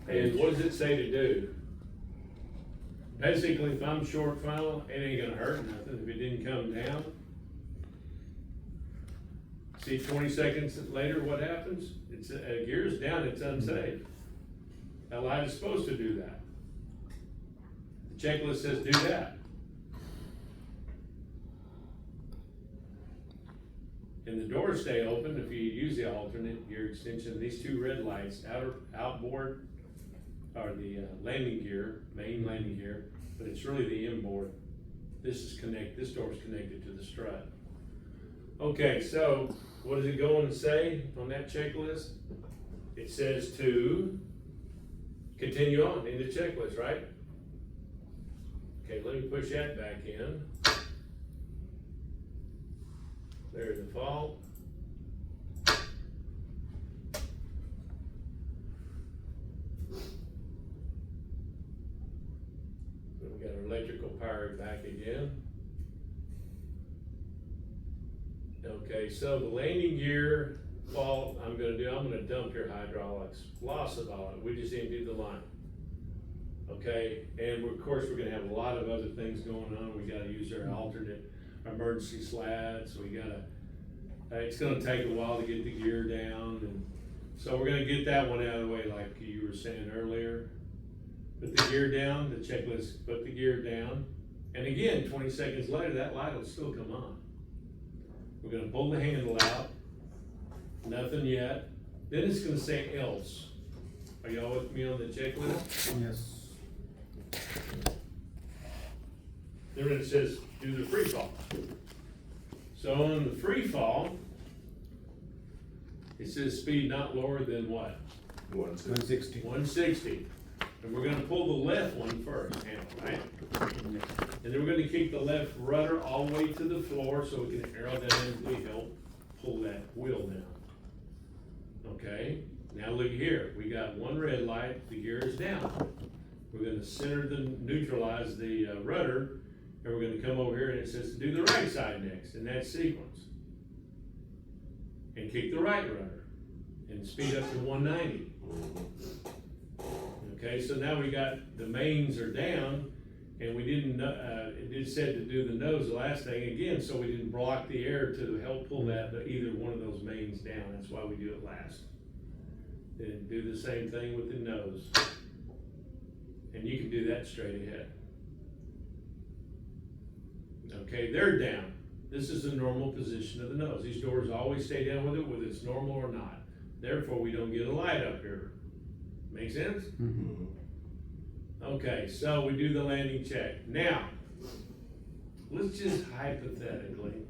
And what does it say to do? Basically, if I'm short funnel, it ain't gonna hurt nothing if it didn't come down. See, 20 seconds later, what happens? It's gear's down, it's unsafe. That light is supposed to do that. The checklist says do that. And the doors stay open if you use the alternate gear extension. These two red lights, outboard, are the landing gear, main landing gear, but it's really the inboard. This door is connected to the strut. Okay, so what does it go on and say on that checklist? It says to continue on in the checklist, right? Okay, let me push that back in. There's the fault. We got our electrical power back again. Okay, so the landing gear fault I'm gonna dump your hydraulics, loss of all it. We just emptied the line. Okay, and of course we're gonna have a lot of other things going on. We gotta use our alternate emergency slats. It's gonna take a while to get the gear down, and so we're gonna get that one out of the way like you were saying earlier. Put the gear down, the checklist, put the gear down. And again, 20 seconds later, that light will still come on. We're gonna pull the handle out, nothing yet. Then it's gonna say else. Are y'all with me on the checklist? Yes. Then it says do the free fall. So on the free fall, it says speed not lower than what? 160. 160. And we're gonna pull the left one first, handle, right? And then we're gonna kick the left rudder all the way to the floor so we can aerodynamically help pull that wheel down. Okay, now look here, we got one red light, the gear is down. We're gonna neutralize the rudder, and we're gonna come over here and it says to do the right side next, in that sequence. And kick the right rudder, and speed up to 190. Okay, so now we got, the mains are down, and we didn't, it did said to do the nose the last thing again, so we didn't block the air to help pull either one of those mains down. That's why we do it last. Then do the same thing with the nose. And you can do that straight ahead. Okay, they're down. This is the normal position of the nose. These doors always stay down with it, whether it's normal or not. Therefore, we don't get a light up here. Make sense? Mm-hmm. Okay, so we do the landing check. Now, let's just hypothetically,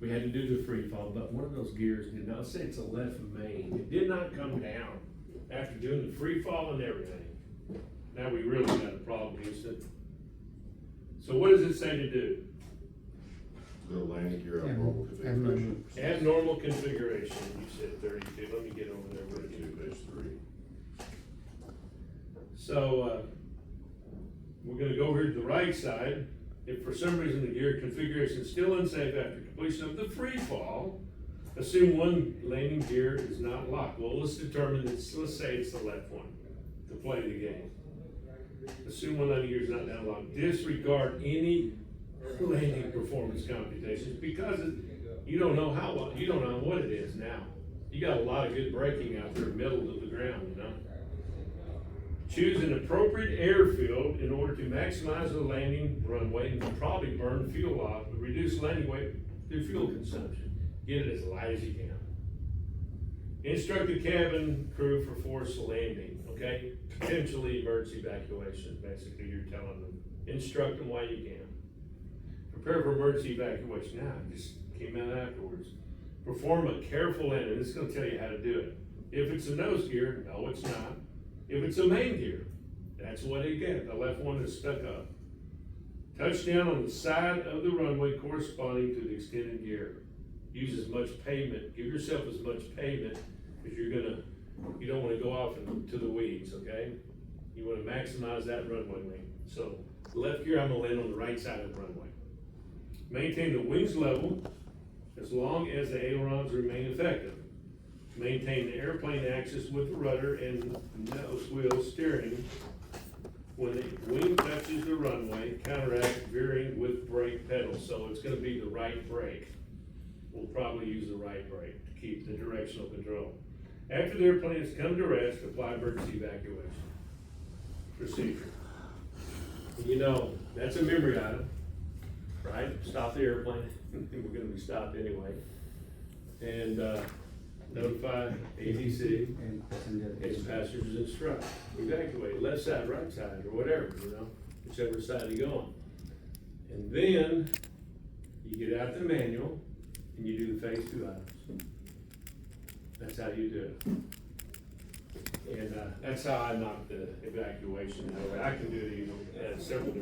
we had to do the free fall, but one of those gears did not, say it's a left main, it did not come down after doing the free fall and everything. Now we really got a problem, Houston. So what does it say to do? The landing gear abnormal configuration. Abnormal configuration, you said 32, let me get over there with you. 32, page 3. So, we're gonna go over to the right side. If for some reason the gear configuration is still unsafe after completion of the free fall, assume one landing gear is not locked. Well, let's determine this, let's say it's the left one to play the game. Assume one landing gear is not now locked. Disregard any landing performance computations because you don't know you don't know what it is now. You got a lot of good braking out there middle of the ground, you know. Choose an appropriate airfield in order to maximize the landing runway and probably burn fuel off, but reduce landing weight through fuel consumption. Get it as light as you can. Instruct the cabin crew for forced landing, okay? Potentially emergency evacuation, basically you're telling them. Instruct them while you can. Prepare for emergency evacuation. Now, it just came out afterwards. Perform a careful landing. This is gonna tell you how to do it. If it's a nose gear, no it's not. If it's a main gear, that's what it gets. The left one is stuck up. Touchdown on the side of the runway corresponding to the extended gear. Use as much pavement, give yourself as much pavement as you don't wanna go off into the weeds, okay? You wanna maximize that runway length. So left gear, I'm gonna land on the right side of the runway. Maintain the wings level as long as the ailerons remain effective. Maintain the airplane axis with the rudder and nose wheel steering. When the wing touches the runway, counteract veering with brake pedals, so it's gonna be the right brake. We'll probably use the right brake to keep the directional control. After the airplane has come to rest, apply emergency evacuation procedure. You know, that's a memory item, right? Stop the airplane, we're gonna be stopped anyway. And, notify ATC and passengers instruct, evacuate, left side, right side, or whatever, you know, whichever side you're going. And then you get out the manual and you do the phase 2 items. That's how you do it. And, that's how I knock the evacuation out. I can do it, several